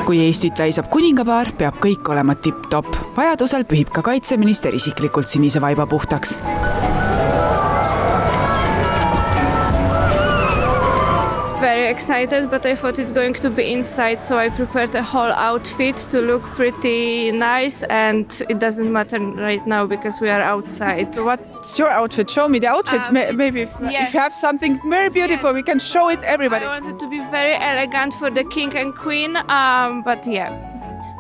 Kui Eestit väisab kuningapaar, peab kõik olema tipp-topp. Vajadusel pühib ka kaitseminister isiklikult sinise vaiba puhtaks. Very excited, but I thought it's going to be inside, so I prepared a whole outfit to look pretty nice, and it doesn't matter right now because we are outside. So what's your outfit? Show me the outfit. Maybe if you have something very beautiful, we can show it everybody. I wanted to be very elegant for the king and queen, but yeah.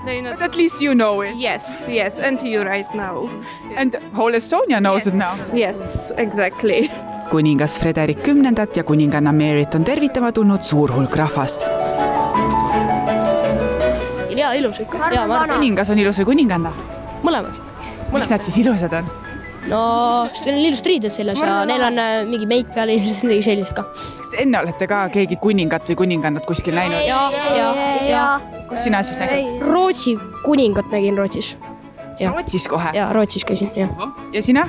But at least you know it. Yes, and you right now. And whole Estonia knows it now. Yes, exactly. Kuningas Frederik 10. ja kuninganna Maryt on tervitama tulnud suur hulk rahvast. Ja ilus ikka. Kuningas on ilus või kuninganna? Mõlemad. Miks nad siis ilusad on? No, neil on ilus riided selles ja neil on mingi meik peal ilmselt midagi sellist ka. Kas enne olete ka keegi kuningat või kuningannat kuskil näinud? Ja. Kus sina siis nägid? Rootsi kuningat nägin Rootsis. Rootsis kohe? Ja Rootsis käisin, jah. Ja sina?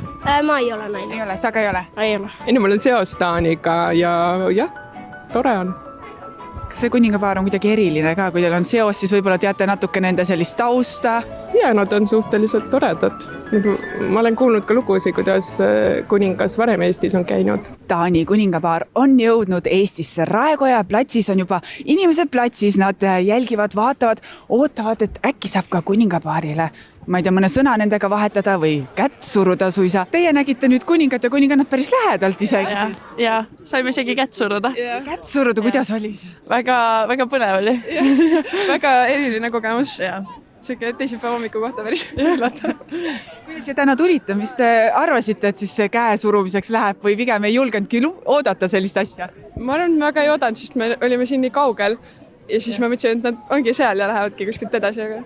Ma ei ole näinud. Ei ole, sa ka ei ole? Ei ole. Enne mul on seos Taaniga ja jah, tore on. Kas see kuningapaar on kuidagi eriline ka, kui teil on seos, siis võib-olla teate natuke nende sellist tausta? Ja nad on suhteliselt toredad. Ma olen kuulnud ka lugusid, kuidas kuningas varem Eestis on käinud. Taani kuningapaar on jõudnud Eestisse. Raekoja platsis on juba inimesed platsis, nad jälgivad, vaatavad, ootavad, et äkki saab ka kuningapaarile, ma ei tea, mõne sõna nendega vahetada või kätt suruda suisa. Teie nägite nüüd kuningat ja kuningannat päris lähedalt isegi. Ja, saime isegi kätt suruda. Kätt suruda, kuidas oli? Väga põnev oli. Väga eriline kogemus. Siuke teisipäeva hommiku kohta päris üllatav. Kui te täna tulite, mis te arvasite, et siis see käe surumiseks läheb või pigem ei julgenudki oodata sellist asja? Ma arvan, et väga ei oodanud, sest me olime siin nii kaugel ja siis ma mõtlesin, et nad ongi seal ja lähevadki kuskilt edasi, aga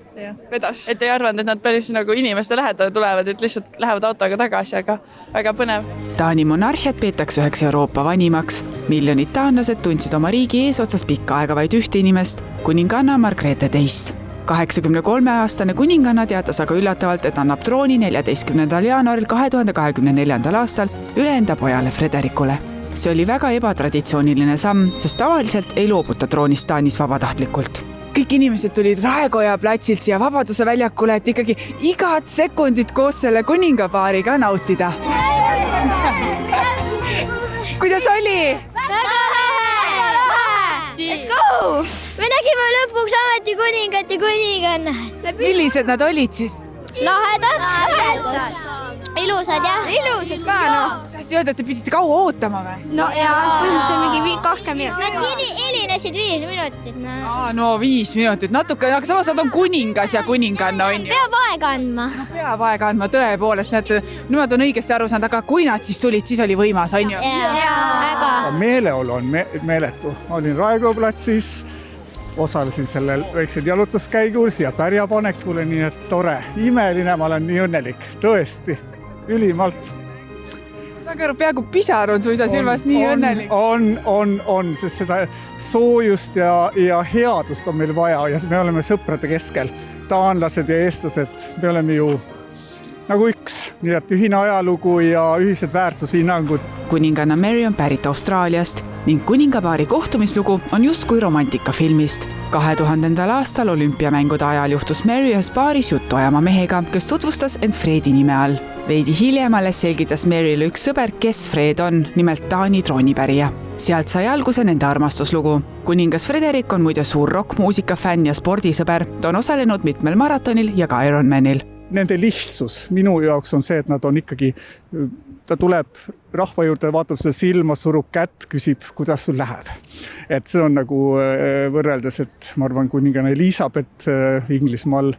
vedas. Et ei arvanud, et nad päris nagu inimeste lähedale tulevad, et lihtsalt lähevad autoga tagasi, aga väga põnev. Taani monarhiat peetakse üheks Euroopa vanimaks. Miljonid taanlased tundsid oma riigi eesotsas pikka aega vaid ühte inimest, kuninganna Margrethe teist. 83-aastane kuninganna teatas aga üllatavalt, et annab trooni 14. jaanuaril 2024. aastal üle enda pojale Frederikule. See oli väga ebatraditsiooniline samm, sest tavaliselt ei loobuta troonist Taanis vabatahtlikult. Kõik inimesed tulid Raekoja platsilt siia Vabaduse väljakule, et ikkagi igat sekundit koos selle kuningapaariga nautida. Kuidas oli? Let's go! Me nägime lõpuks ameti kuningat ja kuningannat. Millised nad olid siis? Lahedad. Ilusad jah? Ilusad ka, noh. Sa öelda, et te pidite kaua ootama või? No jaa, põhimõtteliselt mingi 20 minutit. Nad helinesid 5 minutit. No 5 minutit, natuke, aga samas nad on kuningas ja kuninganna on ju. Peab aega andma. Peab aega andma, tõepoolest, näete, nemad on õigesti aru saanud, aga kui nad siis tulid, siis oli võimas, on ju? Jaa. Meeleolu on meeletu. Olin Raekoja platsis, osalesin sellel väiksel jalutuskäigul siia pärjapanekule, nii et tore. Imeline, ma olen nii õnnelik, tõesti. Ülimalt. Saan aru, peaaegu pisar on suisa silmas nii õnnelik. On, sest seda soojust ja headust on meil vaja ja me oleme sõprade keskel. Taanlased ja eestlased, me oleme ju nagu üks, nii et ühine ajalugu ja ühised väärtushinnangud. Kuninganna Mary on pärit Austraaliast ning kuningapaari kohtumislugu on justkui romantikafilmist. 2000. aastal olümpiamängude ajal juhtus Mary ühes baaris juttu ajama mehega, kes tutvustas end Fredi nime all. Veidi hiljem alles selgitas Mary'le üks sõber, kes Fred on, nimelt Taani troonipärija. Sealt sai alguse nende armastuslugu. Kuningas Frederik on muide suur rockmuusika fänn ja spordisõber. Ta on osalenud mitmel maratonil ja ka Ironmanil. Nende lihtsus minu jaoks on see, et nad on ikkagi, ta tuleb rahva juurde, vaatab seda silma, surub kätt, küsib, kuidas sul läheb. Et see on nagu võrreldes, et ma arvan, kuninganna Elisabeth Inglismaal,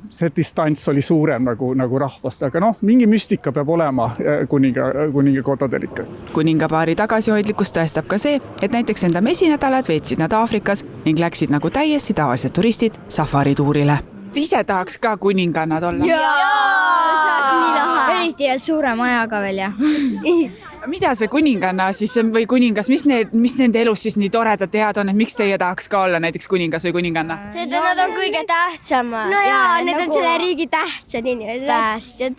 see distants oli suurem nagu rahvast, aga mingi müstika peab olema kuningakodadel ikka. Kuningapaari tagasihoidlikust tõestab ka see, et näiteks enda mesinädalad veetsid nad Aafrikas ning läksid nagu täiesti tavalised turistid safarituurile. Sa ise tahaks ka kuningannad olla? Jaa, see oleks nii lahe. Eriti ja suurema ajaga veel jah. Mida see kuninganna siis või kuningas, mis nende elus siis nii toredad head on, et miks teie tahaks ka olla näiteks kuningas või kuninganna? Nad on kõige tähtsamad. No jaa, need on selle riigi tähtsad inimesed. Päästjad.